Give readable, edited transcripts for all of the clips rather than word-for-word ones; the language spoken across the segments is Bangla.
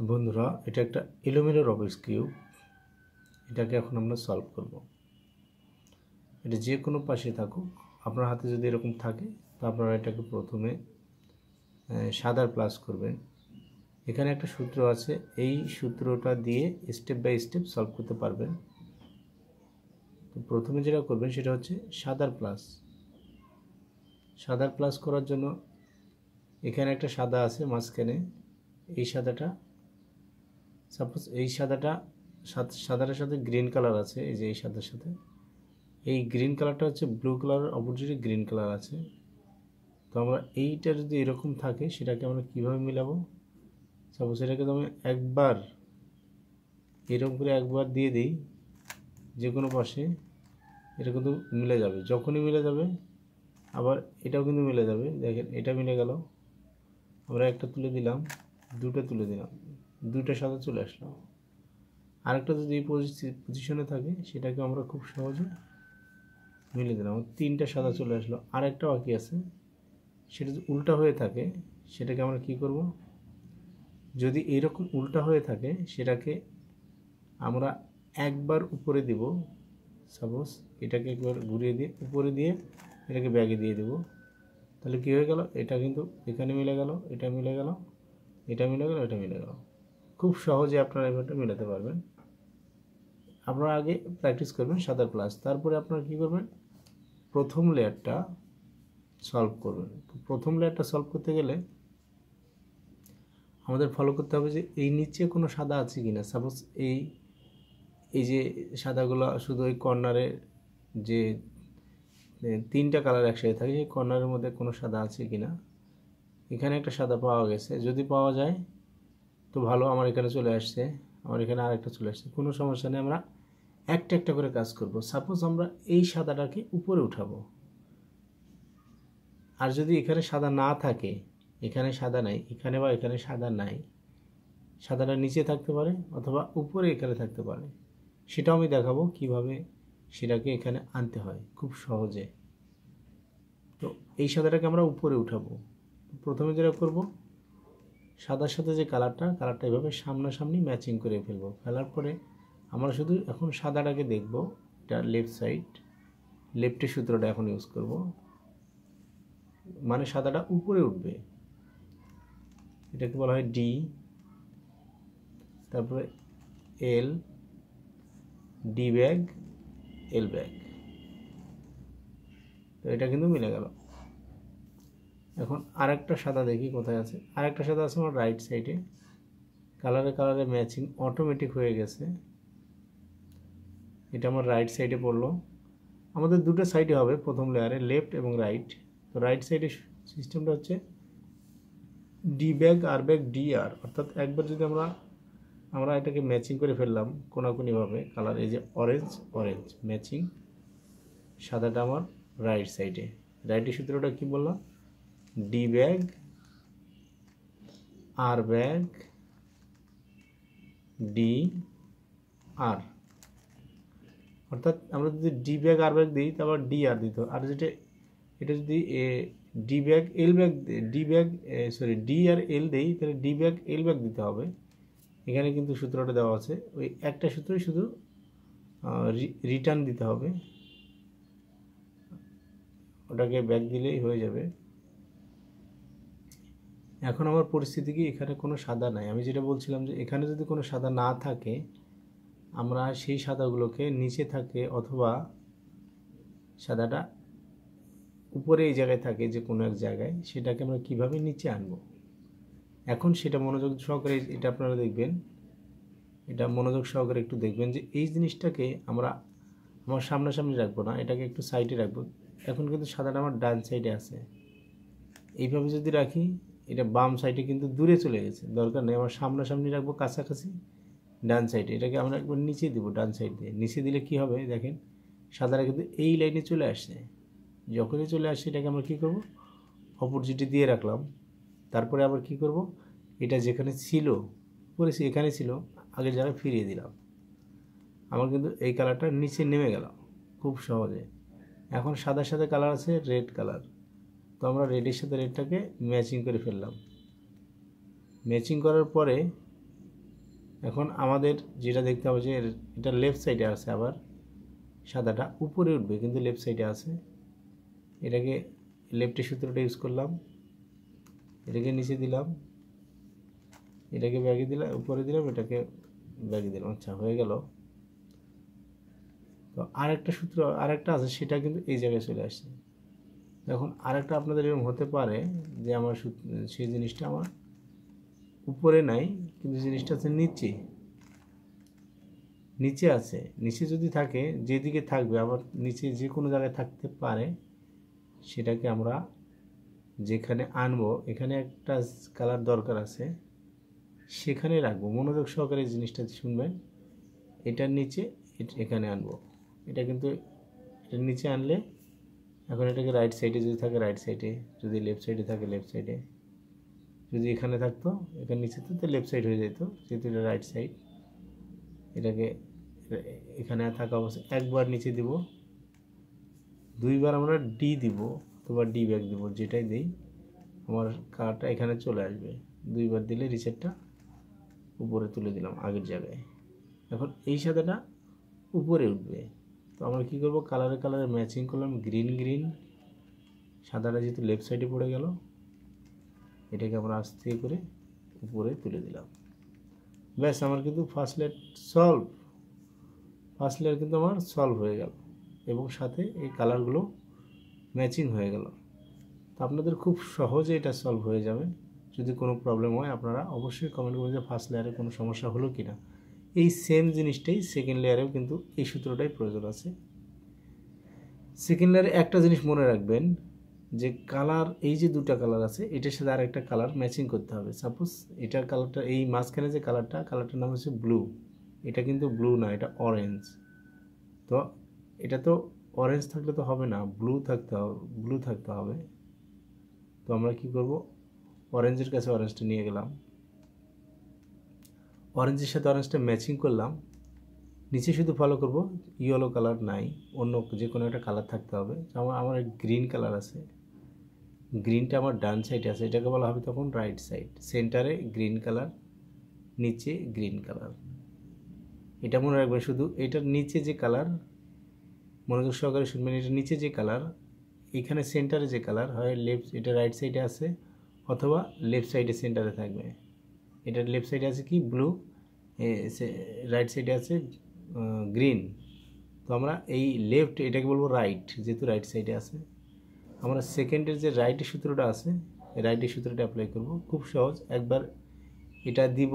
তো বন্ধুরা, এটা একটা এলোমেলো রুবিক্স কিউব। এটাকে এখন আমরা সলভ করব। এটা যে কোনো পাশে থাকুক, আপনার হাতে যদি এরকম থাকে তো আপনারা এটাকে প্রথমে সাদার প্লাস করবেন। এখানে একটা সূত্র আছে, এই সূত্রটা দিয়ে স্টেপ বাই স্টেপ সলভ করতে পারবেন। তো প্রথমে যেটা করবেন সেটা হচ্ছে সাদার প্লাস। সাদার প্লাস করার জন্য এখানে একটা সাদা আছে মাঝখানে, এই সাদাটা সাপোজ এই সাদাটার সাথে গ্রিন কালার আছে, এই যে এই সাদার সাথে এই গ্রিন কালারটা হচ্ছে ব্লু কালারের অপোজিটে গ্রিন কালার আছে। তো আমরা এইটা যদি এরকম থাকে সেটাকে আমরা কিভাবে মিলাবো? সাপোজ এটাকে তো আমি একবার এরকম করে একবার দিয়ে দিই যে কোনো পাশে, এটা কিন্তু মিলে যাবে। যখনই মিলে যাবে আবার এটাও কিন্তু মিলে যাবে। দেখেন এটা মিলে গেল, আমরা একটা তুলে দিলাম, দুটো তুলে দিলাম, দুইটা সাদা চলে আসলো। আরেকটা যদি এই পজিশনে থাকে সেটাকে আমরা খুব সহজে মিলে দিলাম, তিনটা সাদা চলে আসলো। আরেকটা বাকি আছে, সেটা যদি উল্টা হয়ে থাকে সেটাকে আমরা কি করব? যদি এরকম উল্টা হয়ে থাকে সেটাকে আমরা একবার উপরে দিব। সাপোজ এটাকে একবার ঘুরিয়ে দিয়ে উপরে দিয়ে এটাকে ব্যাগে দিয়ে দেব। তাহলে কী হয়ে গেল? এটা কিন্তু এখানে মিলে গেল, এটা মিলে গেল, এটা মিলে গেল, এটা মিলে গেল। খুব সহজে আপনারা এভাবে মেলাতে পারবেন। আপনারা আগে প্র্যাকটিস করবেন সাদার প্লাস, তারপরে আপনারা কী করবেন? প্রথম লেয়ারটা সলভ করবেন। প্রথম লেয়ারটা সলভ করতে গেলে আমাদের ফলো করতে হবে যে এই নিচে কোনো সাদা আছে কিনা। সাপোজ এই যে সাদাগুলো শুধু ওই কর্নারে যে তিনটা কালার একসাথে থাকে, সেই কর্নারের মধ্যে কোনো সাদা আছে কিনা। এখানে একটা সাদা পাওয়া গেছে, যদি পাওয়া যায় তো ভালো, আমার এখানে চলে আসছে, আমার এখানে আরেকটা চলে আসছে, কোনো সমস্যা নেই। আমরা একটা একটা করে কাজ করব। সাপোজ আমরা এই সাদাটাকে উপরে উঠাবো, আর যদি এখানে সাদা না থাকে, এখানে সাদা নাই, এখানে বা এখানে সাদা নাই, সাদাটা নিচে থাকতে পারে অথবা উপরে এখানে থাকতে পারে, সেটাও আমি দেখাবো কিভাবে সেটাকে এখানে আনতে হয় খুব সহজে। তো এই সাদাটাকে আমরা উপরে উঠাবো। প্রথমে যেটা করব, সাদার সাথে যে কালারটা এভাবে সামনাসামনি ম্যাচিং করে ফেলবো। ফেলার পরে আমরা শুধু এখন সাদাটাকে দেখব, এটা লেফট সাইড, লেফটের সূত্রটা এখন ইউজ করব, মানে সাদাটা উপরে উঠবে। এটাকে বলা হয় ডি, তারপরে এল, ডি ব্যাগ, এল ব্যাগ। তো এটা কিন্তু মিলে গেল। এখন আরেকটা সাদা দেখি কোথায় আছে। আরেকটা সাদা আছে আমার রাইট সাইডে, কালারে ম্যাচিং অটোমেটিক হয়ে গেছে। এটা আমার রাইট সাইডে পড়লো। আমাদের দুটো সাইডে হবে প্রথম লেয়ারে, লেফট এবং রাইট। তো রাইট সাইডে সিস্টেমটা হচ্ছে ডি ব্যাগ আর ব্যাগ ডি আর, অর্থাৎ একবার যদি আমরা এটাকে ম্যাচিং করে ফেললাম কোনাকুনিভাবে কালার, এই যে অরেঞ্জ ম্যাচিং, সাদাটা আমার রাইট সাইডে। রাইটের সূত্রটা কি বললাম? ডি ব্যাগ আর ব্যাগ ডি আর, অর্থাৎ আমরা যদি ডি ব্যাগ আর ব্যাগ দিই তারপর ডি আর দিত। আর এটা যদি ডি ব্যাগ এল ব্যাগ ডি আর এল দেই, তাহলে ডি ব্যাগ এল ব্যাগ দিতে হবে। এখানে কিন্তু সূত্রটা দেওয়া আছে, ওই একটা সূত্রই শুধু রিটার্ন দিতে হবে, ওটাকে ব্যাক দিলেই হয়ে যাবে। এখন আমার পরিস্থিতি কি, এখানে কোনো সাদা নাই। আমি যেটা বলছিলাম যে এখানে যদি কোনো সাদা না থাকে, আমরা সেই সাদাগুলোকে নিচে থাকে অথবা সাদাটা উপরে এই জায়গায় থাকে যে কোনো এক জায়গায়, সেটাকে আমরা কিভাবে নিচে আনবো। এখন সেটা মনোযোগ সহকারে এটা আপনারা দেখবেন, এটা মনোযোগ সহকারে একটু দেখবেন যে এই জিনিসটাকে আমার সামনাসামনি রাখবো না, এটাকে একটু সাইডে রাখবো। এখন কিন্তু সাদাটা আমার ডান সাইডে আছে, এইভাবে যদি রাখি এটা বাম সাইডে কিন্তু দূরে চলে গেছে, দরকার নেই। আমার সামনাসামনি রাখবো কাছাকাছি ডান সাইডে। এটাকে আমরা একবার নিচে দেবো, ডান সাইড দিয়ে নিচে দিলে কি হবে দেখেন, সাদাটা কিন্তু এই লাইনে চলে আসছে। যখনই চলে আসছে এটাকে আমরা কী করব? অপোজিটে দিয়ে রাখলাম। তারপরে আবার কি করব, এটা যেখানে ছিল পরে এখানে ছিল আগের জায়গায় ফিরিয়ে দিলাম। আমার কিন্তু এই কালারটা নিচে নেমে গেল খুব সহজে। এখন সাদার সাথে কালার আছে রেড কালার, তো আমরা রেডের সাথে রেডটাকে ম্যাচিং করে ফেললাম। ম্যাচিং করার পরে এখন আমাদের যেটা দেখতে হবে যে এটা লেফট সাইডে আছে, আবার সাদাটা উপরে উঠবে কিন্তু লেফট সাইডে আছে। এটাকে লেফটের সূত্রটা ইউজ করলাম, এটাকে নিচে দিলাম, এটাকে ব্যাগে দিলাম, উপরে দিলাম, এটাকে ব্যাগে দিলাম। আচ্ছা, হয়ে গেল। তো আরেকটা সূত্র আরেকটা আছে, সেটা কিন্তু এই জায়গায় চলে আসছে। এখন আরেকটা আপনাদের এরকম হতে পারে যে আমার সেই জিনিসটা আমার উপরে নাই কিন্তু জিনিসটা আছে নিচে, নিচে আছে। নিচে যদি থাকে, যেদিকে থাকবে আবার নিচে যে কোনো জায়গায় থাকতে পারে, সেটাকে আমরা যেখানে আনবো, এখানে একটা কালার দরকার আছে, সেখানে রাখবো। মনোযোগ সহকারে জিনিসটা শুনবেন। এটার নিচে এখানে আনবো। এটা কিন্তু এটার নিচে আনলে, এখন এটাকে রাইট সাইডে যদি থাকে রাইট সাইডে, যদি লেফট সাইডে থাকে লেফট সাইডে, যদি এখানে থাকতো এখানে নিচে তো লেফট সাইড হয়ে যেত, যেহেতু এটা রাইট সাইড। এটাকে এখানে থাকা অবস্থা একবার নিচে দিব, দুইবার আমরা ডি দিব অথবা ডি ব্যাক দিব, যেটাই দিই আমার কালারটা এখানে চলে আসবে। দুইবার দিলে রিসেটটা উপরে তুলে দিলাম আগের জায়গায়। এখন এই সাদাটা উপরে উঠবে, তো আমরা কী করবো, কালারে কালারে ম্যাচিং করলাম। গ্রিন গ্রিন, সাদাটা যেহেতু লেফট সাইডে পড়ে গেল, এটাকে আমরা আস্তে করে উপরে তুলে দিলাম। ব্যাস, আমার কিন্তু first layer solve. First layer কিন্তু আমার সলভ হয়ে গেল এবং সাথে এই কালারগুলো ম্যাচিং হয়ে গেল। তো আপনাদের খুব সহজে এটা সলভ হয়ে যাবে। যদি কোনো প্রবলেম হয় আপনারা অবশ্যই কমেন্ট করবেন যে ফার্স্ট লেয়ারে কোনো সমস্যা হলো কি না। এই সেম জিনিসটাই সেকেন্ড লেয়ারেও কিন্তু এই সূত্রটাই প্রয়োজন আছে। সেকেন্ড লেয়ারে একটা জিনিস মনে রাখবেন যে কালার, এই যে দুটা কালার আছে, এটার সাথে আর একটা কালার ম্যাচিং করতে হবে। সাপোজ এটার কালারটা, এই মাঝখানে যে কালারটার নাম হচ্ছে ব্লু, এটা কিন্তু ব্লু না, এটা অরেঞ্জ। তো এটা তো অরেঞ্জ থাকলে তো হবে না, ব্লু থাকতে হবে। তো আমরা কি করব, অরেঞ্জের কাছে অরেঞ্জটা নিয়ে গেলাম, অরেঞ্জের সাথে অরেঞ্জটা ম্যাচিং করলাম। নিচে শুধু ফলো করব, ইয়েলো কালার নাই, অন্য যে কোনো একটা কালার থাকতে হবে। আমার গ্রিন কালার আছে, গ্রিনটা আমার ডান সাইডে আছে, এটাকে বলা হবে তখন রাইট সাইড। সেন্টারে গ্রিন কালার, নিচে গ্রিন কালার। এটা মনে রাখবেন, শুধু এটার নিচে যে কালার, মনোযোগ সহকারে শুনবেন, এটার নিচে যে কালার, এখানে সেন্টারে যে কালার হয়, লেফট, এটা রাইট সাইডে আছে অথবা লেফট সাইডে সেন্টারে থাকবে। এটার লেফট সাইডে আছে কি ব্লু, রাইট সাইডে আছে গ্রিন। তো আমরা এই লেফট, এটাকে বলবো রাইট, যেহেতু রাইট সাইডে আছে। আমরা সেকেন্ডের যে রাইটের সূত্রটা আছে, এই রাইটের সূত্রটা অ্যাপ্লাই করব। খুব সহজ, একবার এটা দিব,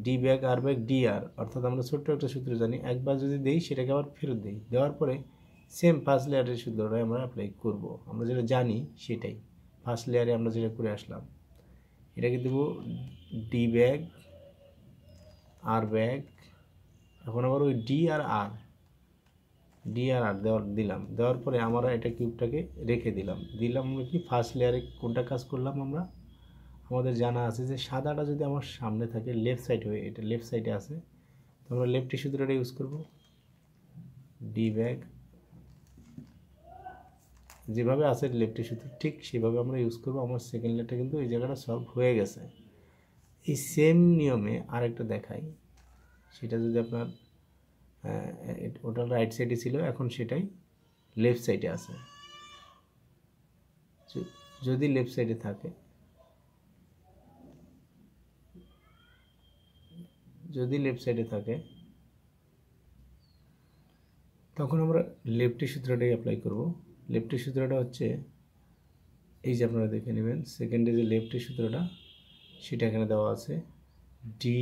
ডি ব্যাক আর ব্যাক ডি আর, অর্থাৎ আমরা ছোট্ট একটা সূত্র জানি, একবার যদি দেই সেটাকে আবার ফেরত দিই, দেওয়ার পরে সেম ফার্স্ট লেয়ারের সূত্রটাই আমরা অ্যাপ্লাই করব। আমরা যেটা জানি সেটাই ফার্স্ট লেয়ারে আমরা যেটা করে আসলাম। এটাকে দেবো ডি ব্যাক আর ব্যাক, এখন আবার ওই ডি আর আর দেওয়ার পরে আমরা এটা কিউবটাকে রেখে দিলাম। আমরা কি ফার্স্ট লেয়ারে কোনটা কাজ করলাম, আমরা আমাদের জানা আছে যে সাদাটা যদি আমার সামনে থাকে লেফট সাইড হয়ে, এটা লেফট সাইডে আছে, তো আমরা লেফটের সূত্রটা ইউজ করব। ডি ব্যাক যেভাবে আছে লেফটের সূত্র ঠিক সেভাবে আমরা ইউজ করব। আমার সেকেন্ড লেয়ারটা কিন্তু এই জায়গাটা সলভ হয়ে গেছে। এই সেম নিয়মে আরেকটা দেখাই, সেটা যদি আপনার ওটা রাইট সাইডে ছিল, এখন সেটাই লেফট সাইডে আছে। যদি লেফট সাইডে থাকে, তখন আমরা লেফটের সূত্রটাই অ্যাপ্লাই করব। লেফটের সূত্রটা হচ্ছে এই যে আপনারা দেখে নেবেন, সেকেন্ডে যে লেফটের সূত্রটা সেটা এখানে দেওয়া আছে, ডি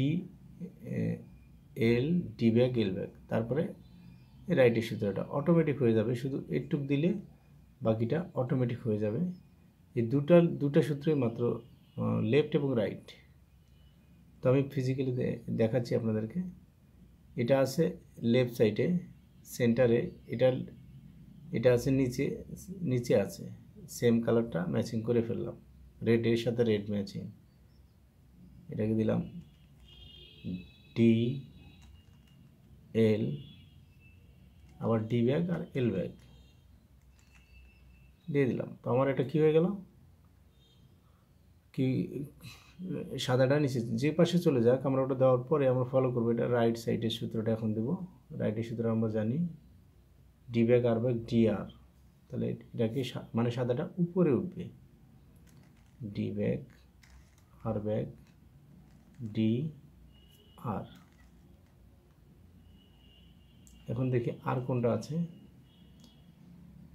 এল, ডি ব্যাক এল ব্যাক, তারপরে রাইটের সূত্রটা অটোমেটিক হয়ে যাবে, শুধু একটু দিলে বাকিটা অটোমেটিক হয়ে যাবে। এই দুটা সূত্রই মাত্র লেফট এবং রাইট। তো আমি ফিজিক্যালি দেখাচ্ছি আপনাদেরকে। এটা আছে লেফট সাইডে সেন্টারে, এটা আছে নিচে আছে, সেম কালারটা ম্যাচিং করে ফেললাম, রেডের সাথে রেড ম্যাচিং। এটাকে দিলাম ডি এল, আবার ডি ব্যাক আর এল ব্যাক দিয়ে দিলাম। তো আমার এটা কি হয়ে গেল, কি সাদাটা নিচে যে পাশে চলে যাক, আমরা ওটা দেওয়ার পরে আমরা ফলো করবো এটা রাইট সাইডের সূত্রটা এখন দেব। রাইটের সূত্র আমরা জানি ডি ব্যাক আর ব্যাক ডি আর, তাহলে এটাকে মানে সাদাটা উপরে উঠবে, ডি ব্যাক আর ব্যাক ডি আর। এখন দেখি আর কোনটা আছে,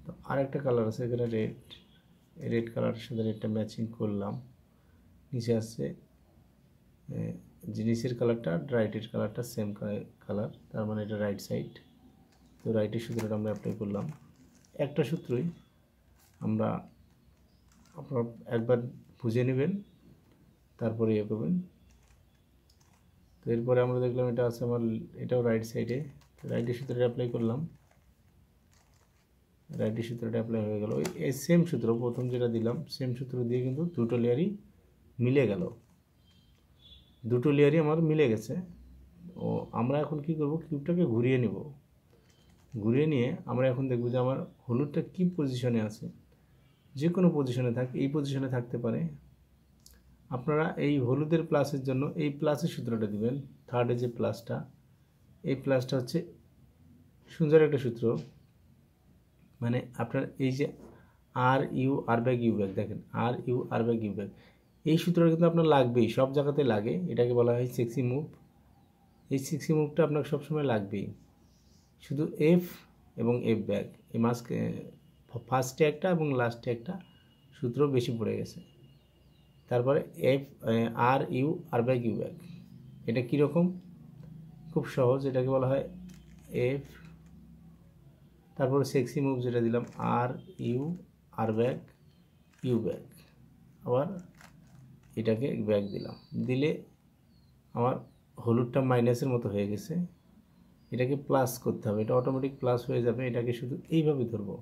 তো আর একটা কালার আছে এখানে রেড, রেড কালারের সাথে রেডটা ম্যাচিং করলাম। নিচে আসছে যে নিচের কালারটা রাইটের কালারটা সেম কালার, তার মানে এটা রাইট সাইড। তো রাইটের সূত্রটা আমরা অ্যাপ্লাই করলাম। একটা সূত্রই আমরা আপনার একবার বুঝে নেবেন, তারপরে ইয়ে করবেন। তো এরপরে আমরা দেখলাম এটা আছে আমার, এটাও রাইট সাইডে, তো রাইটের সূত্রটা অ্যাপ্লাই করলাম। রাইটের সূত্রটা অ্যাপ্লাই হয়ে গেল। এই সেম সূত্র প্রথম যেটা দিলাম সেম সূত্র দিয়ে কিন্তু দুটো লেয়ারই মিলে গেল, দুটো লেয়ারই আমার মিলে গেছে। ও আমরা এখন কি করব, কিউবটাকে ঘুরিয়ে নেব। ঘুরিয়ে নিয়ে আমরা এখন দেখব যে আমার হলুদটা কি পজিশনে আছে। যে কোনো পজিশনে থাক, এই পজিশনে থাকতে পারে। আপনারা এই হলুদের প্লাসের জন্য এই প্লাসের সূত্রটা দিবেন, থার্ডে যে প্লাসটা, এই প্লাসটা হচ্ছে সুন্দর একটা সূত্র। মানে আপনার এই যে R U R back U back, দেখেন R U R back U back, এই সূত্রটা কিন্তু আপনার লাগবেই, সব জায়গাতে লাগে। এটাকে বলা হয় সেক্সি মুভ। এই সেক্সি মুভটা আপনার সবসময় লাগবেই। শুধু এফ এবং এফ ব্যাক, এই ফার্স্টে একটা এবং লাস্টে একটা সূত্র বেশি পড়ে গেছে। তারপরে F R U R back U back, এটা কীরকম, খুব সহজ। এটাকে বলা হয় এফ, তারপরে সেক্সি মুভ যেটা দিলাম R U R back U back, আবার এটাকে ব্যাক দিলাম, দিলে আমার হলুদটা মাইনাসের মতো হয়ে গেছে। এটাকে প্লাস করতে হবে, এটা অটোমেটিক প্লাস হয়ে যাবে। এটাকে শুধু এইভাবে ধরবো,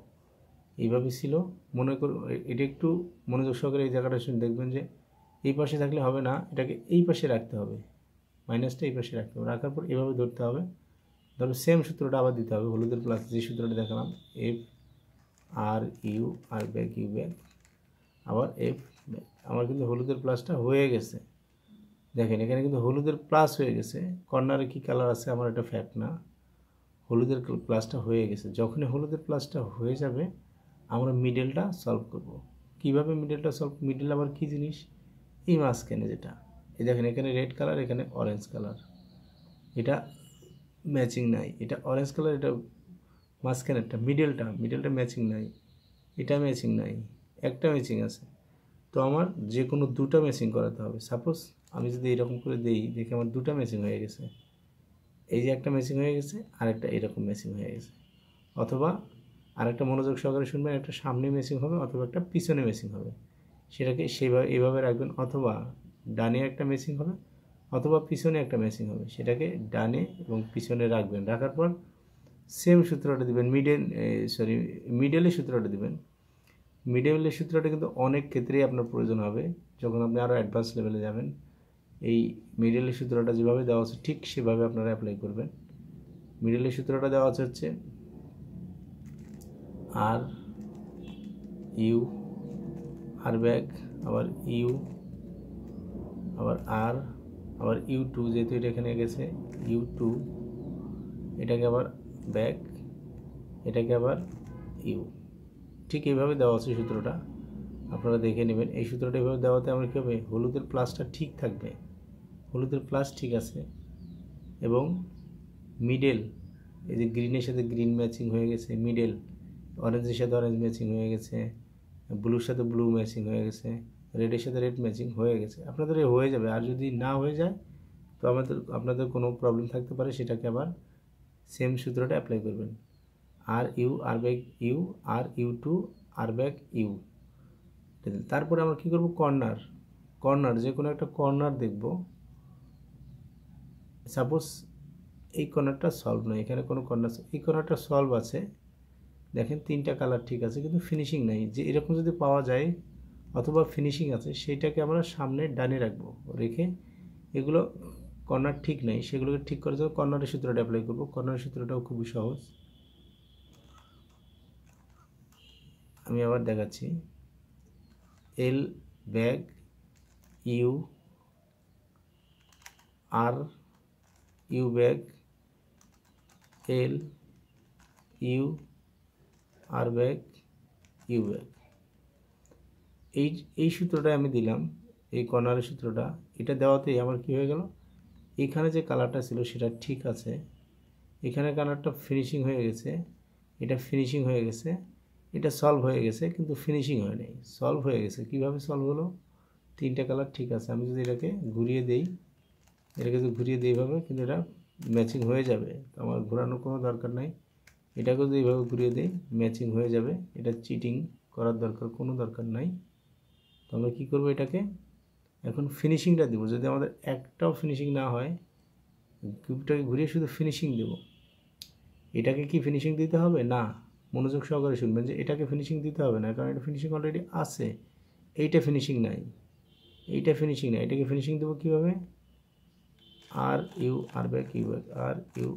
এইভাবে ছিল মনে করো। এটা একটু মনোযোগ সহকারে এই জায়গাটা শুনে দেখবেন যে এই পাশে থাকলে হবে না, এটাকে এই পাশে রাখতে হবে, মাইনাসটা এই পাশে রাখতে হবে। রাখার পর এভাবে ধরতে হবে, ধরো সেম সূত্রটা আবার দিতে হবে, হলুদের প্লাস যে সূত্রটা দেখালাম, F R U R back U back, আবার এফ ব্যাক। আমার কিন্তু হলুদের প্লাসটা হয়ে গেছে, দেখেন এখানে কিন্তু হলুদের প্লাস হয়ে গেছে। কর্নারে কি কালার আছে আমার এটা ফ্যাক্ট না, হলুদের প্লাসটা হয়ে গেছে। যখনই হলুদের প্লাসটা হয়ে যাবে আমরা মিডলটা সলভ করব। কিভাবে মিডলটা সলভ, মিডল আবার কী জিনিস, এই মাঝখানে যেটা, এই দেখেন এখানে রেড কালার, এখানে অরেঞ্জ কালার, এটা ম্যাচিং নাই, এটা অরেঞ্জ কালার, এটা মাঝখানেরটা মিডলটা ম্যাচিং নাই, এটা ম্যাচিং নাই, একটা ম্যাচিং আছে। তো আমার যে কোনো দুটো ম্যাচিং করাতে হবে। সাপোজ আমি যদি এরকম করে দেই, দেখে আমার দুটো ম্যাচিং হয়ে গেছে, এই যে একটা ম্যাচিং হয়ে গেছে আর একটা এরকম ম্যাচিং হয়ে গেছে। অথবা আরেকটা মনোযোগ সহকারে শুনবেন, একটা সামনে ম্যাচিং হবে অথবা একটা পিছনে ম্যাচিং হবে, সেটাকে সেইভাবে এইভাবে রাখবেন। অথবা ডানে একটা ম্যাচিং হবে অথবা পিছনে একটা ম্যাচিং হবে, সেটাকে ডানে এবং পিছনে রাখবেন। রাখার পর সেম সূত্রটা দিবেন, মিডলের সূত্রটা দিবেন। মিডলের সূত্রটা কিন্তু অনেক ক্ষেত্রেই আপনার প্রয়োজন হবে যখন আপনি আরও অ্যাডভান্স লেভেলে যাবেন। এই মিডলের সূত্রটা যেভাবে দেওয়া আছে ঠিক সেভাবে আপনারা অ্যাপ্লাই করবেন। মিডলের সূত্রটা দেওয়া আছে হচ্ছে আর ইউ আর ব্যাক, আবার ইউ, আবার আর, আবার ইউ টু, যেহেতু এটা এখানে গেছে ইউ টু, এটাকে আবার ব্যাক, এটাকে আবার ইউ। ঠিক এইভাবে দেওয়া আছে সূত্রটা, আপনারা দেখে নেবেন। এই সূত্রটা এভাবে দেওয়াতে আমার কী হবে, হলুদের প্লাসটা ঠিক থাকবে, হলুদের প্লাস ঠিক আছে। এবং মিডল, এই যে গ্রিনের সাথে গ্রিন ম্যাচিং হয়ে গেছে, মিডল অরেঞ্জের সাথে অরেঞ্জ ম্যাচিং হয়ে গেছে, ব্লুর সাথে ব্লু ম্যাচিং হয়ে গেছে, রেডের সাথে রেড ম্যাচিং হয়ে গেছে। আপনাদের হয়ে যাবে। আর যদি না হয়ে যায় তো আপনাদের কোনো প্রবলেম থাকতে পারে, সেটাকে আবার সেম সূত্রটা অ্যাপ্লাই করবেন। R U R back U, R U two R back U. তারপরে আমরা কী করব, কর্নার যে কোনো একটা কর্নার দেখব। সাপোজ এই কর্নারটা সলভ নয়, এখানে কোনো কর্নার, এই কর্নারটা সলভ আছে, দেখেন তিনটা কালার ঠিক আছে কিন্তু ফিনিশিং নাই। যে এরকম যদি পাওয়া যায় অথবা ফিনিশিং আছে, সেইটাকে আমরা সামনে ডানে রাখবো, রেখে এগুলো কর্নার ঠিক নাই সেগুলোকে ঠিক করার জন্য কর্নারের সূত্রটা অ্যাপ্লাই করবো। কর্নারের সূত্রটাও খুবই সহজ, আমি আবার দেখাচ্ছি। L back U R U back, L U R back, U back. এই সূত্রটা আমি দিলাম, এই কর্নারের সূত্রটা। এটা দেওয়াতেই আমার কি হয়ে গেল, এখানে যে কালারটা ছিল সেটা ঠিক আছে, এখানে কালারটা ফিনিশিং হয়ে গেছে, এটা ফিনিশিং হয়ে গেছে, এটা সলভ হয়ে গেছে, কিন্তু ফিনিশিং হয় নাই। সলভ হয়ে গেছে, কীভাবে সলভ হলো, তিনটা কালার ঠিক আছে। আমি যদি এটাকে ঘুরিয়ে দেই, এটাকে যদি ঘুরিয়ে দিই এইভাবে, কিন্তু এটা ম্যাচিং হয়ে যাবে, তো আমার ঘোরানোর কোনো দরকার নাই। এটাকে যদি এইভাবে ঘুরিয়ে দিই ম্যাচিং হয়ে যাবে, এটা চিটিং করার কোনো দরকার নাই। তো আমরা কী করবো, এটাকে এখন ফিনিশিংটা দেবো। যদি আমাদের একটাও ফিনিশিং না হয়, কিউবটাকে ঘুরিয়ে শুধু ফিনিশিং দেব। এটাকে কি ফিনিশিং দিতে হবে না, মনোযোগ সহকারে শুনবেন যে এটাকে ফিনিশিং দিতে হবে না, কারণ এটা ফিনিশিং অলরেডি আছে। এইটা ফিনিশিং নাই, এইটা ফিনিশিং নাই, এটাকে ফিনিশিং দেবো কীভাবে, R U R back, U back, R you